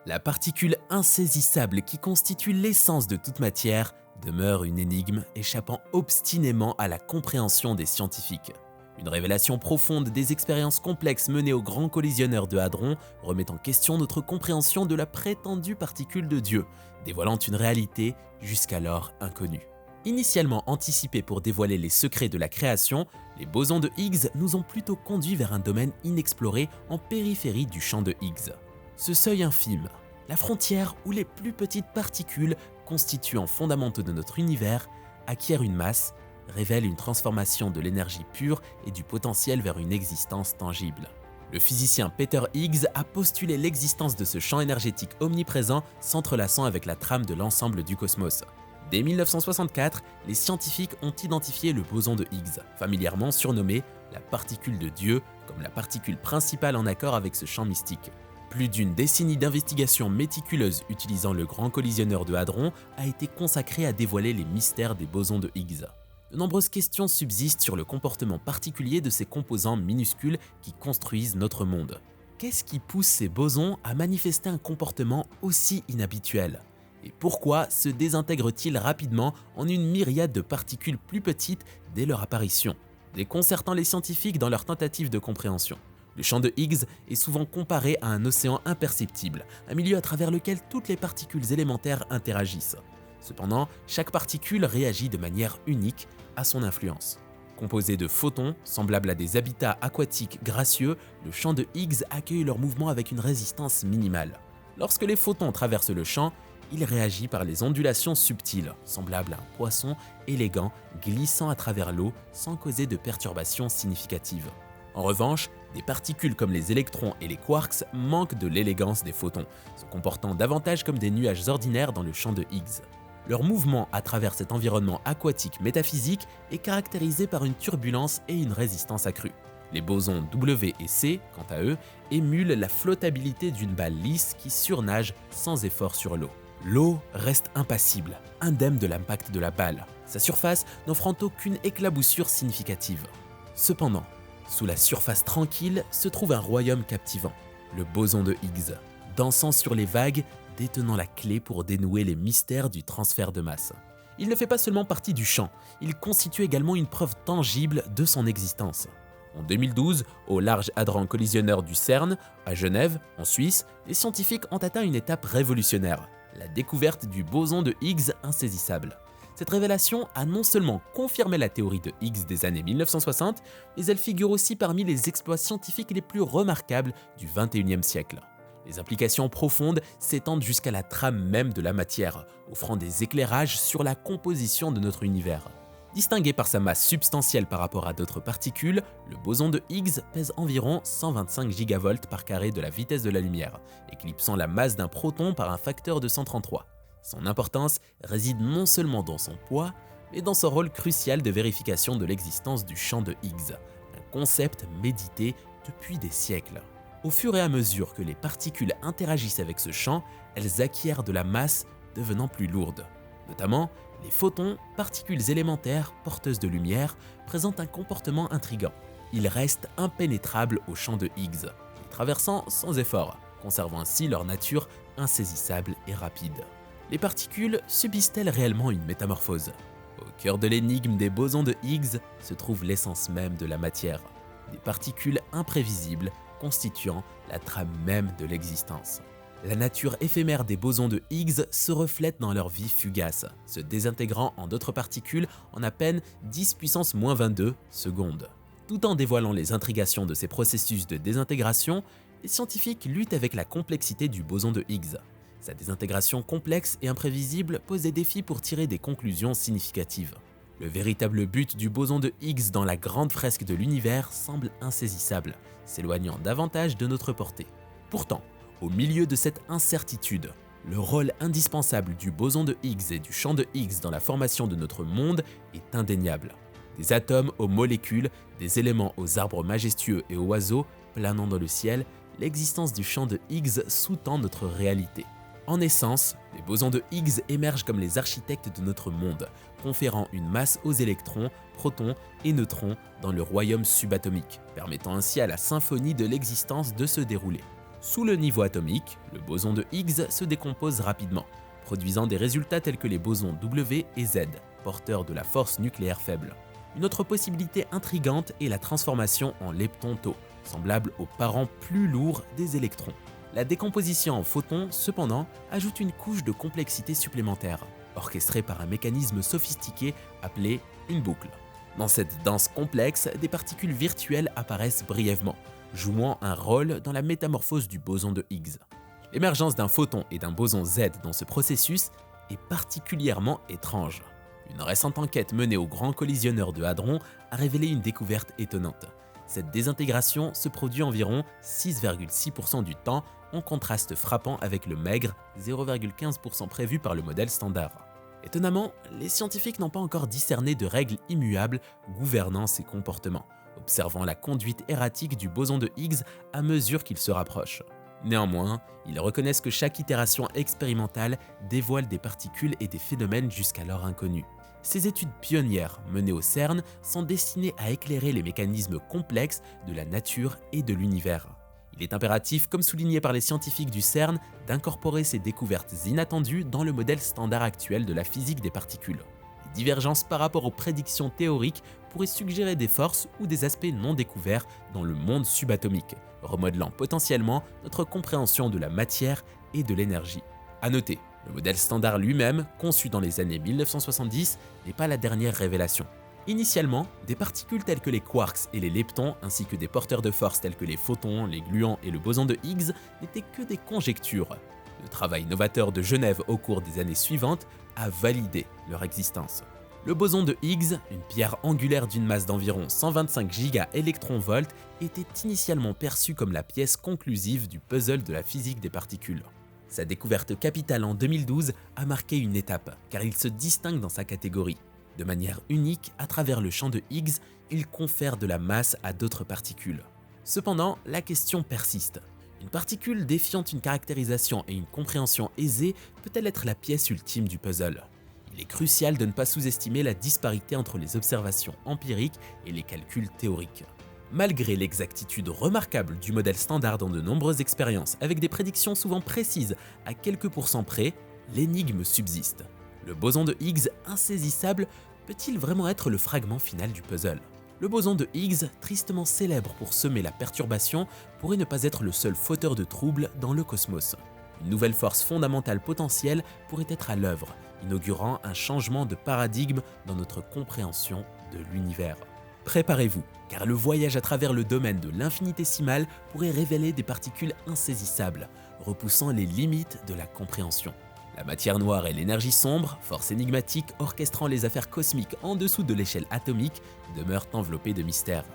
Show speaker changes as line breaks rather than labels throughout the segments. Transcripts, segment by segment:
La particule insaisissable qui constitue l'essence de toute matière demeure une énigme échappant obstinément à la compréhension des scientifiques. Une révélation profonde des expériences complexes menées au grand collisionneur de Hadron remet en question notre compréhension de la prétendue particule de Dieu, dévoilant une réalité jusqu'alors inconnue. Initialement anticipés pour dévoiler les secrets de la création, les bosons de Higgs nous ont plutôt conduits vers un domaine inexploré en périphérie du champ de Higgs. Ce seuil infime, la frontière où les plus petites particules constituant fondamentaux de notre univers acquièrent une masse, révèle une transformation de l'énergie pure et du potentiel vers une existence tangible. Le physicien Peter Higgs a postulé l'existence de ce champ énergétique omniprésent s'entrelaçant avec la trame de l'ensemble du cosmos. Dès 1964, les scientifiques ont identifié le boson de Higgs, familièrement surnommé la particule de Dieu, comme la particule principale en accord avec ce champ mystique. Plus d'une décennie d'investigations méticuleuses utilisant le grand collisionneur de Hadron a été consacrée à dévoiler les mystères des bosons de Higgs. De nombreuses questions subsistent sur le comportement particulier de ces composants minuscules qui construisent notre monde. Qu'est-ce qui pousse ces bosons à manifester un comportement aussi inhabituel ? Et pourquoi se désintègrent-ils rapidement en une myriade de particules plus petites dès leur apparition, déconcertant les scientifiques dans leur tentative de compréhension ? Le champ de Higgs est souvent comparé à un océan imperceptible, un milieu à travers lequel toutes les particules élémentaires interagissent. Cependant, chaque particule réagit de manière unique à son influence. Composé de photons, semblables à des habitats aquatiques gracieux, le champ de Higgs accueille leur mouvement avec une résistance minimale. Lorsque les photons traversent le champ, il réagit par les ondulations subtiles, semblables à un poisson élégant glissant à travers l'eau sans causer de perturbations significatives. En revanche, des particules comme les électrons et les quarks manquent de l'élégance des photons, se comportant davantage comme des nuages ordinaires dans le champ de Higgs. Leur mouvement à travers cet environnement aquatique métaphysique est caractérisé par une turbulence et une résistance accrue. Les bosons W et C, quant à eux, émulent la flottabilité d'une balle lisse qui surnage sans effort sur l'eau. L'eau reste impassible, indemne de l'impact de la balle, sa surface n'offrant aucune éclaboussure significative. Cependant, sous la surface tranquille se trouve un royaume captivant, le boson de Higgs, dansant sur les vagues, détenant la clé pour dénouer les mystères du transfert de masse. Il ne fait pas seulement partie du champ, il constitue également une preuve tangible de son existence. En 2012, au Large Hadron Collisionneur du CERN, à Genève, en Suisse, les scientifiques ont atteint une étape révolutionnaire, la découverte du boson de Higgs insaisissable. Cette révélation a non seulement confirmé la théorie de Higgs des années 1960, mais elle figure aussi parmi les exploits scientifiques les plus remarquables du XXIe siècle. Les implications profondes s'étendent jusqu'à la trame même de la matière, offrant des éclairages sur la composition de notre univers. Distingué par sa masse substantielle par rapport à d'autres particules, le boson de Higgs pèse environ 125 gigavolt par carré de la vitesse de la lumière, éclipsant la masse d'un proton par un facteur de 133. Son importance réside non seulement dans son poids, mais dans son rôle crucial de vérification de l'existence du champ de Higgs, un concept médité depuis des siècles. Au fur et à mesure que les particules interagissent avec ce champ, elles acquièrent de la masse, devenant plus lourdes. Notamment, les photons, particules élémentaires porteuses de lumière, présentent un comportement intrigant. Ils restent impénétrables au champ de Higgs, les traversant sans effort, conservant ainsi leur nature insaisissable et rapide. Les particules subissent-elles réellement une métamorphose ? Au cœur de l'énigme des bosons de Higgs se trouve l'essence même de la matière, des particules imprévisibles constituant la trame même de l'existence. La nature éphémère des bosons de Higgs se reflète dans leur vie fugace, se désintégrant en d'autres particules en à peine 10 puissance moins 22 secondes. Tout en dévoilant les intrigations de ces processus de désintégration, les scientifiques luttent avec la complexité du boson de Higgs. Sa désintégration complexe et imprévisible pose des défis pour tirer des conclusions significatives. Le véritable but du boson de Higgs dans la grande fresque de l'univers semble insaisissable, s'éloignant davantage de notre portée. Pourtant, au milieu de cette incertitude, le rôle indispensable du boson de Higgs et du champ de Higgs dans la formation de notre monde est indéniable. Des atomes aux molécules, des éléments aux arbres majestueux et aux oiseaux planant dans le ciel, l'existence du champ de Higgs sous-tend notre réalité. En essence, les bosons de Higgs émergent comme les architectes de notre monde, conférant une masse aux électrons, protons et neutrons dans le royaume subatomique, permettant ainsi à la symphonie de l'existence de se dérouler. Sous le niveau atomique, le boson de Higgs se décompose rapidement, produisant des résultats tels que les bosons W et Z, porteurs de la force nucléaire faible. Une autre possibilité intrigante est la transformation en lepton-tau, semblable aux parents plus lourds des électrons. La décomposition en photons, cependant, ajoute une couche de complexité supplémentaire, orchestrée par un mécanisme sophistiqué appelé une boucle. Dans cette danse complexe, des particules virtuelles apparaissent brièvement, jouant un rôle dans la métamorphose du boson de Higgs. L'émergence d'un photon et d'un boson Z dans ce processus est particulièrement étrange. Une récente enquête menée au Grand Collisionneur de Hadron a révélé une découverte étonnante. Cette désintégration se produit environ 6,6% du temps, en contraste frappant avec le maigre 0,15% prévu par le modèle standard. Étonnamment, les scientifiques n'ont pas encore discerné de règles immuables gouvernant ces comportements, observant la conduite erratique du boson de Higgs à mesure qu'il se rapproche. Néanmoins, ils reconnaissent que chaque itération expérimentale dévoile des particules et des phénomènes jusqu'alors inconnus. Ces études pionnières menées au CERN sont destinées à éclairer les mécanismes complexes de la nature et de l'univers. Il est impératif, comme souligné par les scientifiques du CERN, d'incorporer ces découvertes inattendues dans le modèle standard actuel de la physique des particules. Les divergences par rapport aux prédictions théoriques pourraient suggérer des forces ou des aspects non découverts dans le monde subatomique, remodelant potentiellement notre compréhension de la matière et de l'énergie. À noter, le modèle standard lui-même, conçu dans les années 1970, n'est pas la dernière révélation. Initialement, des particules telles que les quarks et les leptons, ainsi que des porteurs de force tels que les photons, les gluons et le boson de Higgs, n'étaient que des conjectures. Le travail novateur de Genève au cours des années suivantes a validé leur existence. Le boson de Higgs, une pierre angulaire d'une masse d'environ 125 gigaélectronvolts, était initialement perçu comme la pièce conclusive du puzzle de la physique des particules. Sa découverte capitale en 2012 a marqué une étape, car il se distingue dans sa catégorie. De manière unique, à travers le champ de Higgs, il confère de la masse à d'autres particules. Cependant, la question persiste. Une particule défiant une caractérisation et une compréhension aisée peut-elle être la pièce ultime du puzzle ? Il est crucial de ne pas sous-estimer la disparité entre les observations empiriques et les calculs théoriques. Malgré l'exactitude remarquable du modèle standard dans de nombreuses expériences, avec des prédictions souvent précises à quelques pourcents près, l'énigme subsiste. Le boson de Higgs insaisissable peut-il vraiment être le fragment final du puzzle ? Le boson de Higgs, tristement célèbre pour semer la perturbation, pourrait ne pas être le seul fauteur de troubles dans le cosmos. Une nouvelle force fondamentale potentielle pourrait être à l'œuvre, inaugurant un changement de paradigme dans notre compréhension de l'univers. Préparez-vous, car le voyage à travers le domaine de l'infinitésimal pourrait révéler des particules insaisissables, repoussant les limites de la compréhension. La matière noire et l'énergie sombre, force énigmatique orchestrant les affaires cosmiques en dessous de l'échelle atomique, demeurent enveloppées de mystères.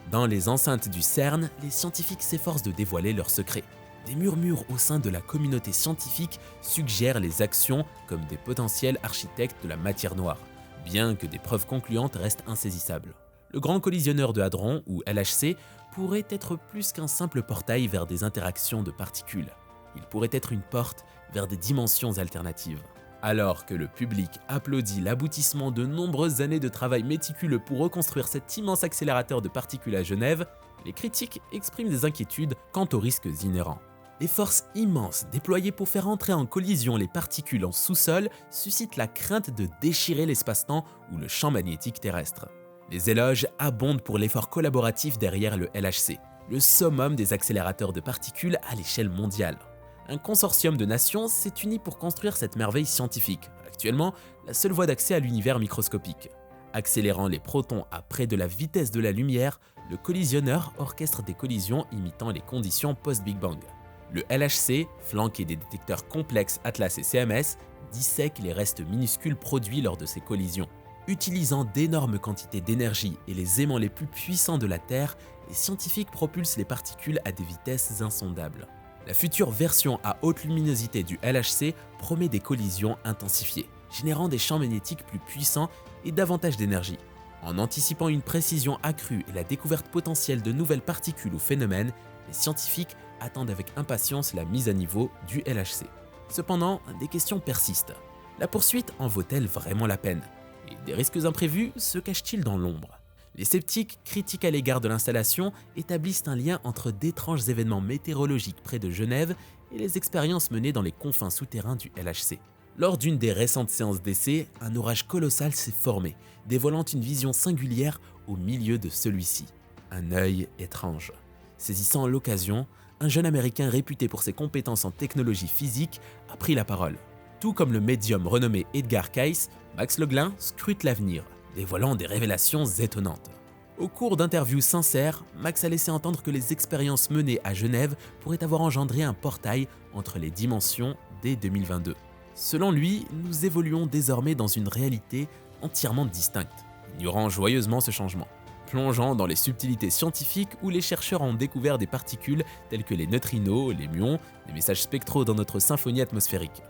Dans les enceintes du CERN, les scientifiques s'efforcent de dévoiler leurs secrets. Des murmures au sein de la communauté scientifique suggèrent les actions comme des potentiels architectes de la matière noire, bien que des preuves concluantes restent insaisissables. Le Grand Collisionneur de Hadron, ou LHC, pourrait être plus qu'un simple portail vers des interactions de particules. Il pourrait être une porte vers des dimensions alternatives. Alors que le public applaudit l'aboutissement de nombreuses années de travail méticuleux pour reconstruire cet immense accélérateur de particules à Genève, les critiques expriment des inquiétudes quant aux risques inhérents. Les forces immenses déployées pour faire entrer en collision les particules en sous-sol suscitent la crainte de déchirer l'espace-temps ou le champ magnétique terrestre. Les éloges abondent pour l'effort collaboratif derrière le LHC, le summum des accélérateurs de particules à l'échelle mondiale. Un consortium de nations s'est uni pour construire cette merveille scientifique, actuellement la seule voie d'accès à l'univers microscopique. Accélérant les protons à près de la vitesse de la lumière, le collisionneur orchestre des collisions imitant les conditions post-Big Bang. Le LHC, flanqué des détecteurs complexes Atlas et CMS, dissèque les restes minuscules produits lors de ces collisions. Utilisant d'énormes quantités d'énergie et les aimants les plus puissants de la Terre, les scientifiques propulsent les particules à des vitesses insondables. La future version à haute luminosité du LHC promet des collisions intensifiées, générant des champs magnétiques plus puissants et davantage d'énergie. En anticipant une précision accrue et la découverte potentielle de nouvelles particules ou phénomènes, les scientifiques attendent avec impatience la mise à niveau du LHC. Cependant, des questions persistent. La poursuite en vaut-elle vraiment la peine ? Et des risques imprévus se cachent-ils dans l'ombre ? Les sceptiques, critiques à l'égard de l'installation, établissent un lien entre d'étranges événements météorologiques près de Genève et les expériences menées dans les confins souterrains du LHC. Lors d'une des récentes séances d'essai, un orage colossal s'est formé, dévoilant une vision singulière au milieu de celui-ci. Un œil étrange. Saisissant l'occasion, un jeune Américain réputé pour ses compétences en technologie physique a pris la parole. Tout comme le médium renommé Edgar Cayce, Max Leglin scrute l'avenir, dévoilant des révélations étonnantes. Au cours d'interviews sincères, Max a laissé entendre que les expériences menées à Genève pourraient avoir engendré un portail entre les dimensions dès 2022. Selon lui, nous évoluons désormais dans une réalité entièrement distincte, ignorant joyeusement ce changement. Plongeant dans les subtilités scientifiques où les chercheurs ont découvert des particules telles que les neutrinos, les muons, les messages spectraux dans notre symphonie atmosphérique.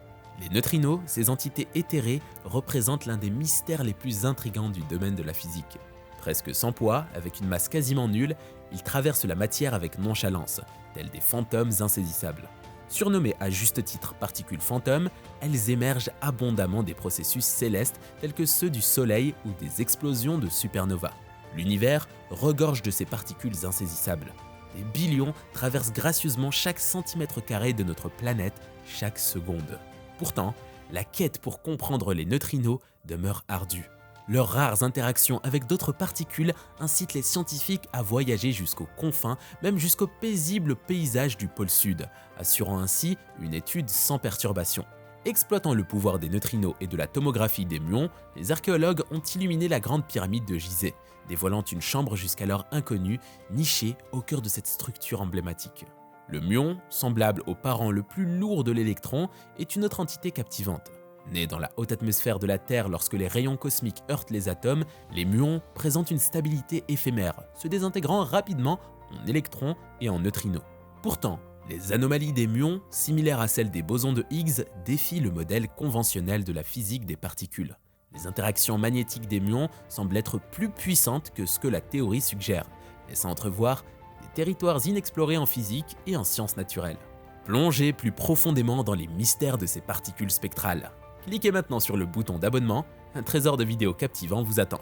Les neutrinos, ces entités éthérées, représentent l'un des mystères les plus intrigants du domaine de la physique. Presque sans poids, avec une masse quasiment nulle, ils traversent la matière avec nonchalance, tels des fantômes insaisissables. Surnommées à juste titre particules fantômes, elles émergent abondamment des processus célestes tels que ceux du Soleil ou des explosions de supernovas. L'univers regorge de ces particules insaisissables. Des billions traversent gracieusement chaque centimètre carré de notre planète chaque seconde. Pourtant, la quête pour comprendre les neutrinos demeure ardue. Leurs rares interactions avec d'autres particules incitent les scientifiques à voyager jusqu'aux confins, même jusqu'au paisible paysage du pôle Sud, assurant ainsi une étude sans perturbation. Exploitant le pouvoir des neutrinos et de la tomographie des muons, les archéologues ont illuminé la grande pyramide de Gizeh, dévoilant une chambre jusqu'alors inconnue, nichée au cœur de cette structure emblématique. Le muon, semblable au parent le plus lourd de l'électron, est une autre entité captivante. Nés dans la haute atmosphère de la Terre lorsque les rayons cosmiques heurtent les atomes, les muons présentent une stabilité éphémère, se désintégrant rapidement en électrons et en neutrinos. Pourtant, les anomalies des muons, similaires à celles des bosons de Higgs, défient le modèle conventionnel de la physique des particules. Les interactions magnétiques des muons semblent être plus puissantes que ce que la théorie suggère, laissant entrevoir des territoires inexplorés en physique et en sciences naturelles. Plongez plus profondément dans les mystères de ces particules spectrales. Cliquez maintenant sur le bouton d'abonnement, un trésor de vidéos captivants vous attend.